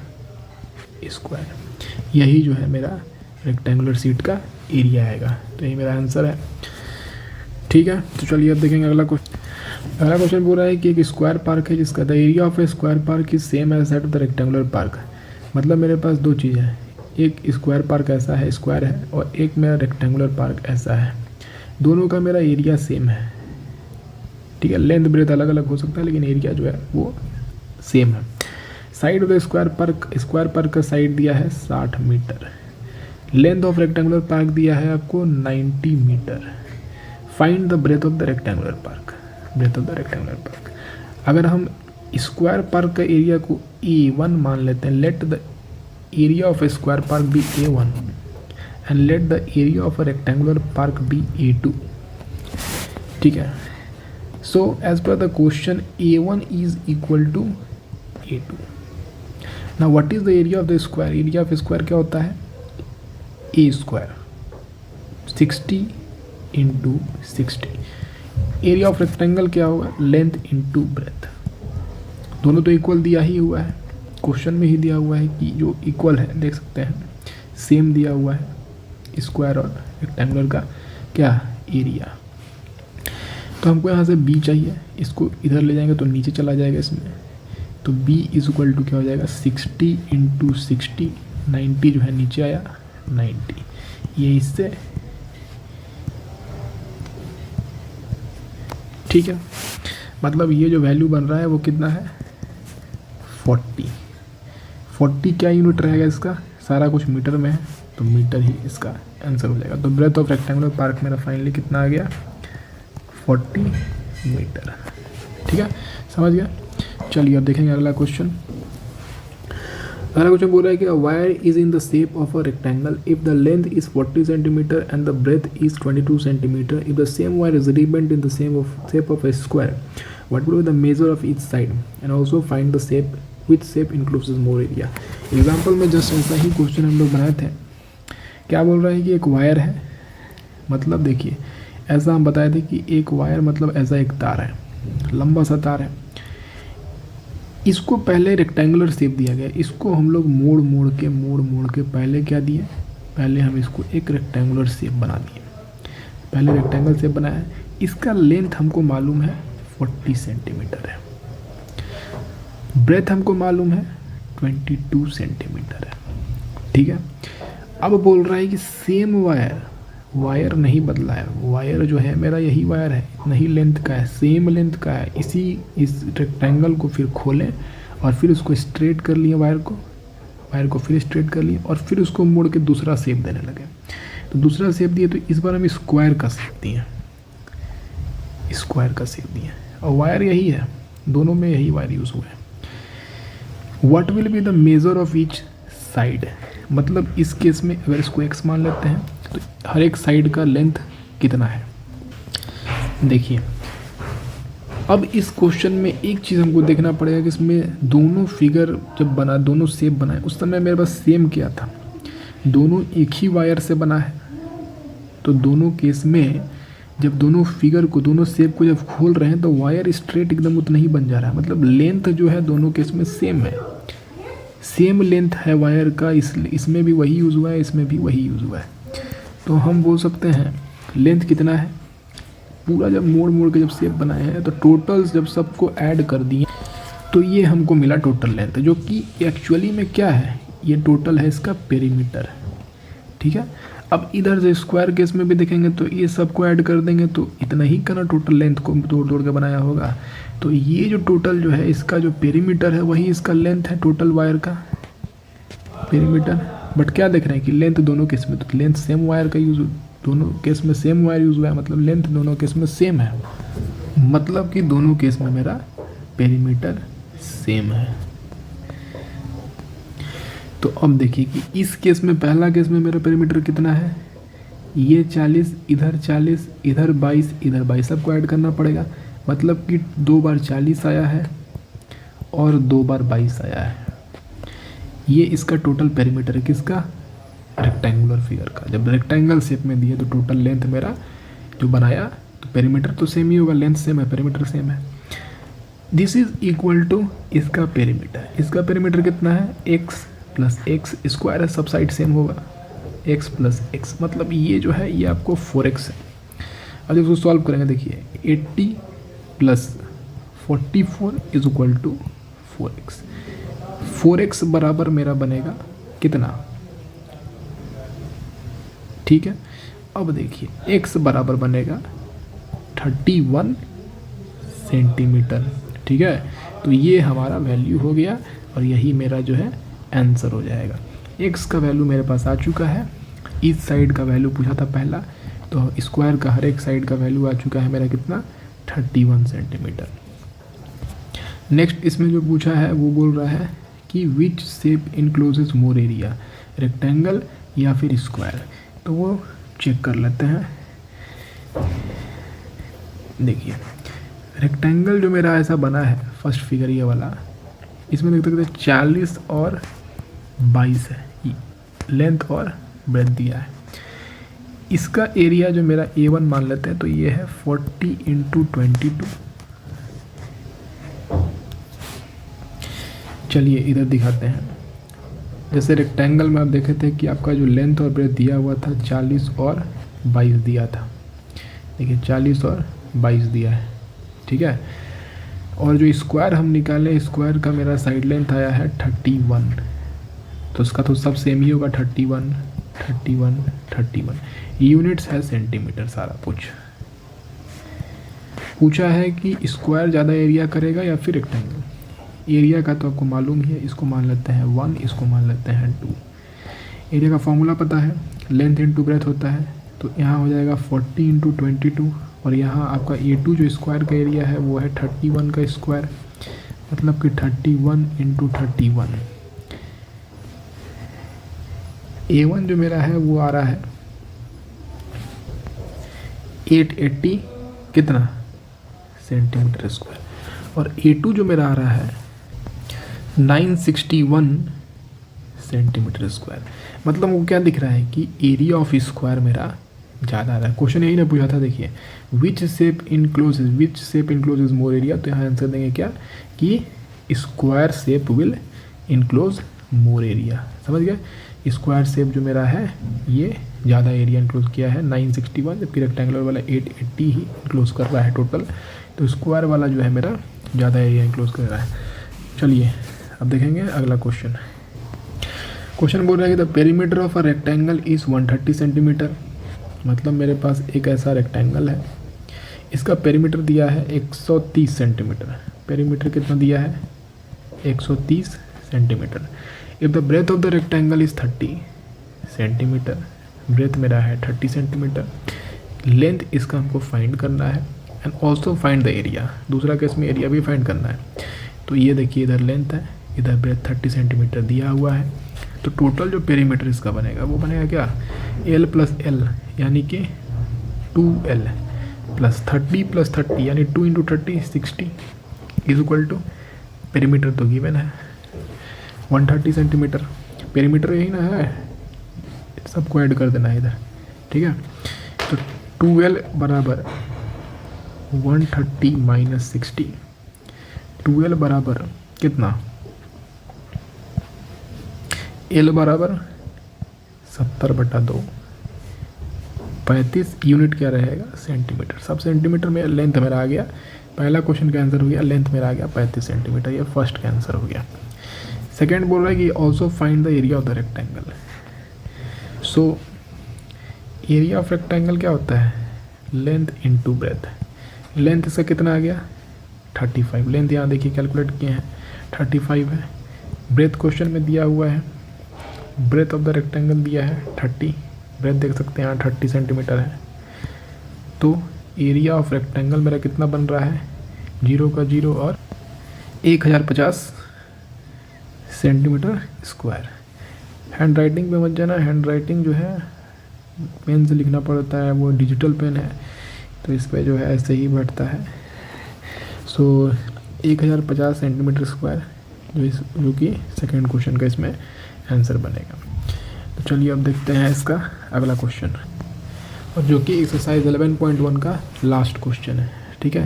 स्क्वायर। यही जो है मेरा रेक्टेंगुलर सीट का एरिया आएगा। तो यही मेरा आंसर है, ठीक है। तो चलिए अब देखेंगे अगला क्वेश्चन। अगला क्वेश्चन बोल रहा है कि एक स्क्वायर पार्क है जिसका the area of a square park is same as that of the rectangular park. मतलब मेरे पास दो चीज़ है, एक स्क्वायर पार्क ऐसा है, स्क्वायर है, और एक मेरा रेक्टेंगुलर पार्क ऐसा है। दोनों का मेरा एरिया सेम है, ठीक है। लेंथ ब्रेथ अलग अलग हो सकता है लेकिन एरिया जो है वो सेम है। Side of the square park का साइड दिया है 60 metre. Length of rectangular park दिया है आपको 90 metre. Find the breadth of the rectangular park. Breadth of the rectangular park, अगर हम स्क्वायर पार्क का एरिया को A1 मान लेते हैं, let the area of a square park be A1 and let the area of a rectangular park be A2। ठीक है, so as per the question A1 is equal to A2। Now what is the area of the square? Area of square क्या होता है? A square 60 into 60। Area of rectangle क्या होगा? Length into breadth. दोनों तो equal दिया ही हुआ है, क्वेश्चन में ही दिया हुआ है कि जो इक्वल है, देख सकते हैं सेम दिया हुआ है स्क्वायर और रेक्टेंगुलर का क्या एरिया। तो हमको यहाँ से b चाहिए, इसको इधर ले जाएंगे तो नीचे चला जाएगा इसमें, तो b इज इक्वल टू क्या हो जाएगा? 60 इंटू 60, 90 जो है नीचे आया 90, ये इससे ठीक है। मतलब ये जो वैल्यू बन रहा है वो कितना है? 40 क्या यूनिट रहेगा इसका? सारा कुछ मीटर में है तो मीटर ही इसका आंसर हो जाएगा। तो ब्रेथ ऑफ रेक्टेंगुलर पार्क मेरा फाइनली कितना आ गया? 40 मीटर। ठीक है, समझ गया। चलिए अब देखेंगे अगला क्वेश्चन। अगला क्वेश्चन बोल रहा है कि wire is in the shape of a rectangle if the length is 40 centimetre and the breadth is 22 centimetre. If the same wire is rebent in the shape of a square, what will be the measure of each side and also find the shape which shape encloses more area। Example में just ऐसा ही question हम लोग बनाए थे। क्या बोल रहा है कि एक वायर है, मतलब देखिए ऐसा हम बताए थे कि एक वायर मतलब ऐसा एक तार है, लंबा सा तार है, इसको पहले रेक्टेंगुलर शेप दिया गया, इसको हम लोग मोड़ मोड़ के पहले क्या दिए? पहले हम इसको एक रेक्टेंगुलर शेप बना दिए, पहले रेक्टेंगल शेप बनाया है। इसका लेंथ हमको मालूम है 40 सेंटीमीटर है, ब्रेथ हमको मालूम है 22 सेंटीमीटर है। ठीक है, अब बोल रहा है कि सेम वायर नहीं बदला है, वायर जो है मेरा यही वायर है, नहीं लेंथ का है, सेम लेंथ का है। इस रेक्टेंगल को फिर खोलें और फिर उसको स्ट्रेट कर लिए, वायर को फिर स्ट्रेट कर लिए और फिर उसको मोड़ के दूसरा शेप देने लगे। तो दूसरा शेप दिए तो इस बार हम स्क्वायर का शेप दिए, और वायर यही है, दोनों में यही वायर यूज हुआ है। What will be the measure of each side, मतलब इस केस में अगर इसको x मान लेते हैं तो हर एक साइड का लेंथ कितना है? देखिए अब इस क्वेश्चन में एक चीज़ हमको देखना पड़ेगा कि इसमें दोनों फिगर जब बना, दोनों शेप बनाए, उस समय मेरे पास सेम क्या था? दोनों एक ही वायर से बना है, तो दोनों केस में जब दोनों फिगर को, दोनों शेप को जब खोल रहे हैं तो वायर स्ट्रेट एकदम उतना ही बन जा रहा है। मतलब लेंथ जो है दोनों केस में सेम है, सेम लेंथ है वायर का, इसमें भी वही यूज़ हुआ है, इसमें भी वही यूज़ हुआ है। तो हम बोल सकते हैं लेंथ कितना है? पूरा जब मोड़ के जब शेप बनाए हैं तो टोटल्स जब सबको ऐड कर दिए तो ये हमको मिला टोटल लेंथ, जो कि एक्चुअली में क्या है? ये टोटल है इसका पेरीमीटर। ठीक है, अब इधर से स्क्वायर केस में भी देखेंगे तो ये सबको ऐड कर देंगे तो इतना ही का ना टोटल लेंथ को तोड़ के बनाया होगा। तो ये जो टोटल जो है इसका जो पेरीमीटर है वही इसका लेंथ है, टोटल वायर का पेरीमीटर। बट क्या देख रहे हैं कि लेंथ दोनों केस में, तो लेंथ सेम वायर का यूज, दोनों केस में सेम वायर यूज हुआ है, मतलब लेंथ दोनों केस में सेम है, मतलब कि दोनों केस में मेरा पेरीमीटर सेम है। तो अब देखिए कि इस केस में, पहला केस में मेरा पेरीमीटर कितना है? ये 40, इधर 40, इधर 22, इधर 22, सबको ऐड करना पड़ेगा। मतलब कि 2 बार 40 आया है और 2 बार 22 आया है। ये इसका टोटल पेरीमीटर है, किसका? रेक्टेंगुलर फिगर का। जब रेक्टेंगल शेप में दिए तो टोटल लेंथ मेरा जो बनाया, तो पेरीमीटर तो सेम ही होगा, लेंथ सेम है, पेरीमीटर सेम है। दिस इज इक्वल टू इसका पेरीमीटर। इसका पेरीमीटर कितना है? x प्लस एक्स स्क्वायर है, सब साइड सेम होगा, x प्लस एक्स, मतलब ये जो है ये आपको 4x है। अब इसको सॉल्व करेंगे, देखिए 80 plus 44 is equal to 4x। 4x बराबर मेरा बनेगा कितना? ठीक है, अब देखिए x बराबर बनेगा 31 सेंटीमीटर। ठीक है, तो ये हमारा वैल्यू हो गया और यही मेरा जो है आंसर हो जाएगा। x का वैल्यू मेरे पास आ चुका है, इस साइड का वैल्यू पूछा था पहला, तो स्क्वायर का हर एक साइड का वैल्यू आ चुका है मेरा कितना? 31 सेंटीमीटर। नेक्स्ट इसमें जो पूछा है वो बोल रहा है कि which shape encloses more area, rectangle या फिर स्क्वायर। तो वो चेक कर लेते हैं। देखिए रेक्टेंगल जो मेरा ऐसा बना है फर्स्ट फिगर ये वाला, इसमें देख सकते हैं 40 और 22 है लेंथ और ब्रेथ दिया है। इसका एरिया जो मेरा A1 मान लेते हैं तो ये है 40 × 22। चलिए इधर दिखाते हैं। जैसे रेक्टेंगल में आप देखे थे कि आपका जो लेंथ और ब्रेथ दिया हुआ था 40 और 22 दिया था। देखिए 40 और 22 दिया है, ठीक है। और जो स्क्वायर हम निकाले, स्क्वायर का मेरा साइड लेंथ आया है 31, तो उसका तो सब सेम ही होगा 31 31 31। यूनिट्स है सेंटीमीटर। सारा पूछा है कि स्क्वायर ज़्यादा एरिया करेगा या फिर रेक्टेंगल। एरिया का तो आपको मालूम ही है, इसको मान लेते हैं 1, इसको मान लेते हैं 2। एरिया का फॉर्मूला पता है, लेंथ इंटू ब्रेथ होता है, तो यहाँ हो जाएगा 40 × 22। और यहाँ आपका A2 जो स्क्वायर का एरिया है वो है 31 का स्क्वायर, मतलब कि 31 × 31। A1 जो मेरा है वो आ रहा है 880 कितना सेंटीमीटर स्क्वायर, और A2 जो मेरा आ रहा है 961 सेंटीमीटर स्क्वायर। मतलब वो क्या दिख रहा है कि एरिया ऑफ स्क्वायर मेरा ज़्यादा आ रहा है। क्वेश्चन यही ना पूछा था, देखिए विच शेप इनक्लोजेज मोर एरिया, तो यहाँ आंसर देंगे क्या कि square shape will enclose more area. समझ गए, स्क्वायर शेप जो मेरा है ये ज़्यादा एरिया इनक्लोज किया है 961, जबकि रेक्टेंगुलर वाला 880 ही इनक्लोज कर रहा है टोटल, तो स्क्वायर वाला जो है मेरा ज़्यादा एरिया इनक्लोज कर रहा है। चलिए अब देखेंगे अगला क्वेश्चन। क्वेश्चन बोल रहा है कि the perimeter of a rectangle is 130 centimetre. मतलब मेरे पास एक ऐसा रेक्टेंगल है, इसका पेरीमीटर दिया है 130 सेंटीमीटर। पेरीमीटर कितना दिया है 130 centimetre. If the breadth of the rectangle is 30 centimetre, breadth मेरा है 30 सेंटीमीटर, लेंथ इसका हमको फाइंड करना है and also find the area. दूसरा केस में एरिया भी फाइंड करना है। तो ये देखिए इधर लेंथ है, इधर ब्रेथ 30 सेंटीमीटर दिया हुआ है, तो टोटल जो पेरीमीटर इसका बनेगा वो बनेगा क्या L + L यानी कि 2L + 30 + 30 यानी 2 × 30 60 इज इक्वल टू, पेरीमीटर तो गिवन है 130 सेंटीमीटर। पेरीमीटर यही ना है, सबको ऐड कर देना है इधर, ठीक है। तो 2L बराबर 130 - 60, 2L बराबर कितना, L बराबर 70/2, 35 यूनिट क्या रहेगा सेंटीमीटर। सब सेंटीमीटर में लेंथ मेरा आ गया। पहला क्वेश्चन का आंसर हो गया, लेंथ मेरा आ गया 35 सेंटीमीटर, ये फर्स्ट का आंसर हो गया। सेकेंड बोल रहा है कि also find the area of the rectangle. So area of rectangle क्या होता है, लेंथ इंटू ब्रेथ। लेंथ इसका कितना आ गया 35, लेंथ यहाँ देखिए कैलकुलेट किए हैं 35 है। ब्रेथ क्वेश्चन में दिया हुआ है, ब्रेथ ऑफ द रेक्टेंगल दिया है 30, ब्रेथ देख सकते हैं यहाँ 30 सेंटीमीटर है। तो एरिया ऑफ रेक्टेंगल मेरा कितना बन रहा है 0 का 0 और 1050 सेंटीमीटर स्क्वायर। हैंड राइटिंग पे मत जाना, हैंड राइटिंग जो है पेन से लिखना पड़ता है, वो डिजिटल पेन है तो इस पर जो है ऐसे ही बैठता है। सो 1050 सेंटीमीटर स्क्वायर जो कि सेकेंड क्वेश्चन का इसमें आंसर बनेगा। तो चलिए अब देखते हैं इसका अगला क्वेश्चन, और जो कि एक्सरसाइज 11.1 का लास्ट क्वेश्चन है, ठीक है।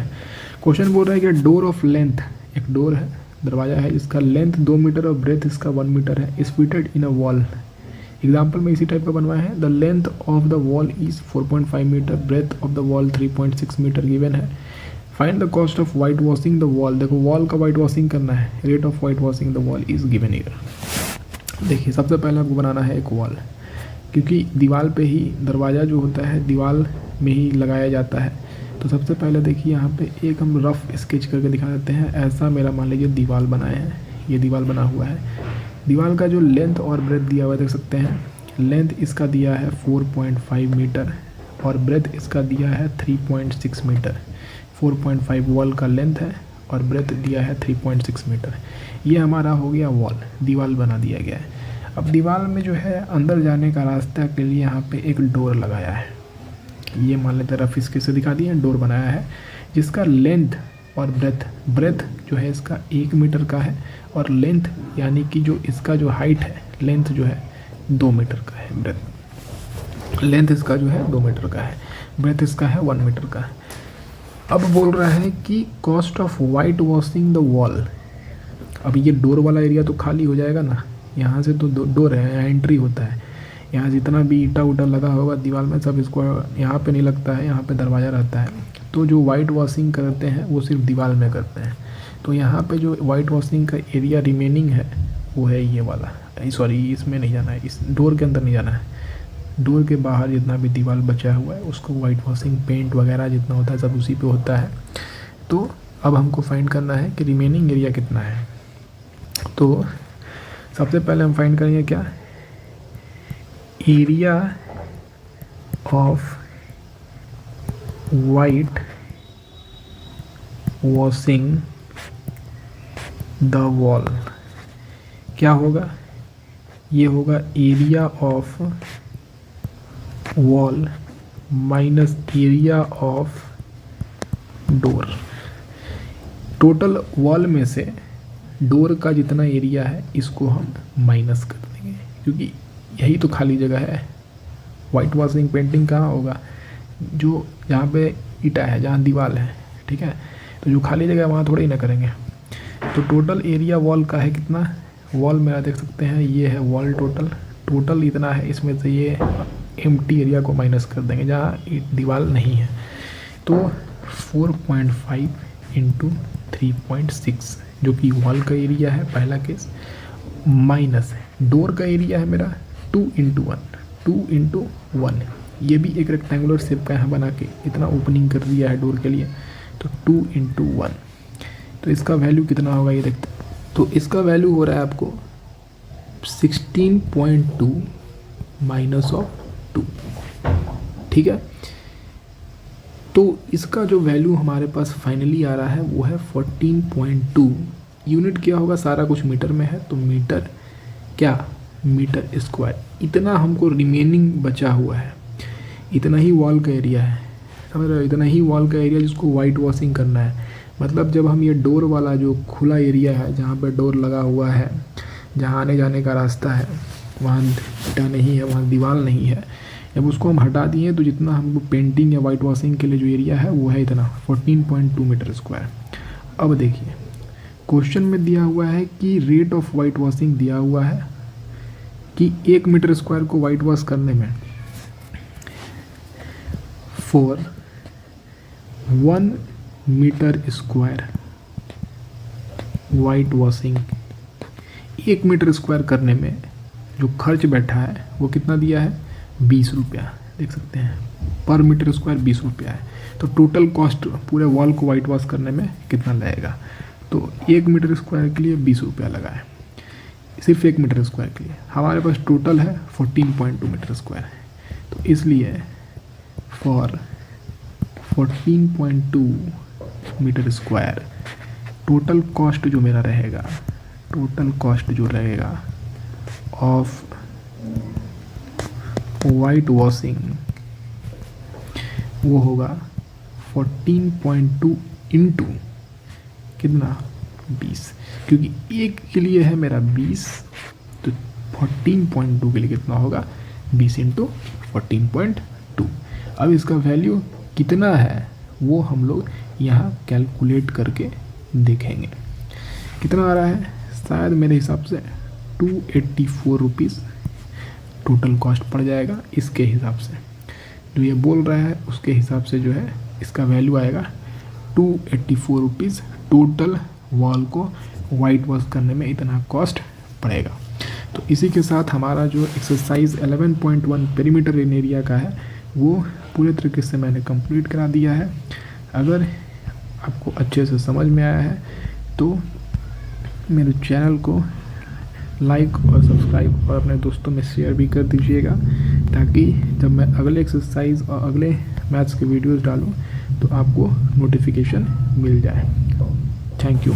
क्वेश्चन बोल रहा है कि डोर ऑफ लेंथ, एक डोर है, दरवाज़ा है जिसका लेंथ 2 मीटर और ब्रेथ इसका 1 मीटर है, is fitted in a wall. Example में इसी टाइप का बनवाया है। The length of the wall is 4.5 metre, breadth of the wall 3.6 metre given है। Find the cost of white washing the wall. देखो वॉल का वाइट वॉशिंग करना है, rate of white washing the wall is given here. देखिए सबसे पहले आपको बनाना है एक वॉल, क्योंकि दीवार पे ही दरवाज़ा जो होता है दीवार में ही लगाया जाता है। तो सबसे पहले देखिए यहाँ पे एक हम रफ स्केच करके दिखा देते हैं। ऐसा मेरा मान लीजिए दीवार बनाए हैं, ये दीवार बना हुआ है। दीवार का जो लेंथ और ब्रेथ दिया हुआ है देख सकते हैं, लेंथ इसका दिया है 4.5 मीटर और ब्रेथ इसका दिया है 3.6 मीटर। 4.5 वॉल का लेंथ है और ब्रेथ दिया है 3.6 मीटर। ये हमारा हो गया वॉल, दीवार बना दिया गया है। अब दीवार में जो है अंदर जाने का रास्ता के लिए यहाँ पे एक डोर लगाया है। ये मान लेते रफ इसके से दिखा दिए, डोर बनाया है जिसका लेंथ और ब्रेथ जो है इसका 1 मीटर का है, और लेंथ यानी कि जो इसका जो हाइट है, लेंथ जो है 2 मीटर का है। ब्रेथ लेंथ इसका जो है 2 मीटर का है, ब्रेथ इसका है 1 मीटर का है। अब बोल रहा है कि cost of white washing the wall. अब ये डोर वाला एरिया तो खाली हो जाएगा ना, यहाँ से तो डोर है, यहाँ एंट्री होता है, यहाँ जितना भी ईटा उटा लगा होगा दीवार में सब इसको यहाँ पे नहीं लगता है, यहाँ पे दरवाज़ा रहता है। तो जो वाइट वॉशिंग करते हैं वो सिर्फ दीवार में करते हैं। तो यहाँ पे जो वाइट वॉशिंग का एरिया रिमेनिंग है वो है ये वाला, सॉरी इसमें नहीं जाना है, इस डोर के अंदर नहीं जाना है। डोर के बाहर जितना भी दीवार बचा हुआ है उसको वाइट वॉशिंग पेंट वगैरह जितना होता है सब उसी पे होता है। तो अब हमको फाइंड करना है कि रिमेनिंग एरिया कितना है। तो सबसे पहले हम फाइंड करेंगे क्या, area of white washing the wall. क्या होगा, ये होगा area of wall minus area of door. Total wall में से डोर का जितना एरिया है इसको हम माइनस कर देंगे, क्योंकि यही तो खाली जगह है। वाइट वॉशिंग पेंटिंग कहाँ होगा, जो जहाँ पे ईटा है, जहाँ दीवार है, ठीक है। तो जो खाली जगह है वहाँ थोड़ा ही ना करेंगे। तो टोटल एरिया वॉल का है कितना, वॉल मेरा देख सकते हैं ये है वॉल, टोटल इतना है, इसमें से ये एम्प्टी एरिया को माइनस कर देंगे जहाँ दीवार नहीं है। तो 4.5 इंटू 3.6 जो कि वॉल का एरिया है पहला केस, माइनस डोर का एरिया है मेरा 2 इंटू 1। ये भी एक रेक्टेंगुलर शेप का यहाँ बना के इतना ओपनिंग कर दिया है डोर के लिए, तो 2 इंटू 1। तो इसका वैल्यू कितना होगा ये देखते हैं। तो इसका वैल्यू हो रहा है आपको 16.2 माइनस ऑफ 2, ठीक है। तो इसका जो वैल्यू हमारे पास फाइनली आ रहा है वो है 14.2। यूनिट क्या होगा, सारा कुछ मीटर में है, तो मीटर क्या, मीटर स्क्वायर। इतना हमको रिमेनिंग बचा हुआ है, इतना ही वॉल का एरिया है, समझ रहे हो, इतना ही वॉल का एरिया जिसको वाइट वॉशिंग करना है। मतलब जब हम ये डोर वाला जो खुला एरिया है जहाँ पर डोर लगा हुआ है, जहाँ आने जाने का रास्ता है, वहाँ ईटा नहीं है, वहाँ दीवार नहीं है, जब उसको हम हटा दिए तो जितना हमको पेंटिंग या वाइट वॉशिंग के लिए जो एरिया है वो है इतना 14.2 मीटर स्क्वायर। अब देखिए क्वेश्चन में दिया हुआ है कि रेट ऑफ वाइट वॉशिंग दिया हुआ है कि 1 मीटर स्क्वायर को वाइट वॉश करने में for 1 metre square white washing, 1 metre square करने में जो खर्च बैठा है वो कितना दिया है, 20 रुपया। देख सकते हैं पर मीटर स्क्वायर 20 रुपया है। तो टोटल कॉस्ट पूरे वॉल को वाइट वॉश करने में कितना लगेगा, तो 1 मीटर स्क्वायर के लिए 20 रुपया लगा है, सिर्फ 1 मीटर स्क्वायर के लिए। हमारे पास टोटल है 14.2 मीटर स्क्वायर, तो इसलिए for 14.2 metre square total cost जो मेरा रहेगा, टोटल कॉस्ट जो रहेगा ऑफ वाइट वॉशिंग वो होगा 14.2 इंटू कितना, 20, क्योंकि एक के लिए है मेरा 20, तो 14.2 के लिए कितना होगा, 20 इंटू 14.2। अब इसका वैल्यू कितना है वो हम लोग यहाँ कैलकुलेट करके देखेंगे कितना आ रहा है। शायद मेरे हिसाब से 284 रुपीज़ टोटल कॉस्ट पड़ जाएगा। इसके हिसाब से जो ये बोल रहा है उसके हिसाब से जो है इसका वैल्यू आएगा 284 रुपीज़। टोटल वॉल को वाइट वॉश करने में इतना कॉस्ट पड़ेगा। तो इसी के साथ हमारा जो एक्सरसाइज 11.1 पेरीमीटर इन एरिया का है वो पूरे तरीके से मैंने कंप्लीट करा दिया है। अगर आपको अच्छे से समझ में आया है तो मेरे चैनल को लाइक और सब्सक्राइब और अपने दोस्तों में शेयर भी कर दीजिएगा, ताकि जब मैं अगले एक्सरसाइज और अगले मैथ्स के वीडियोस डालूं तो आपको नोटिफिकेशन मिल जाए। Thank you.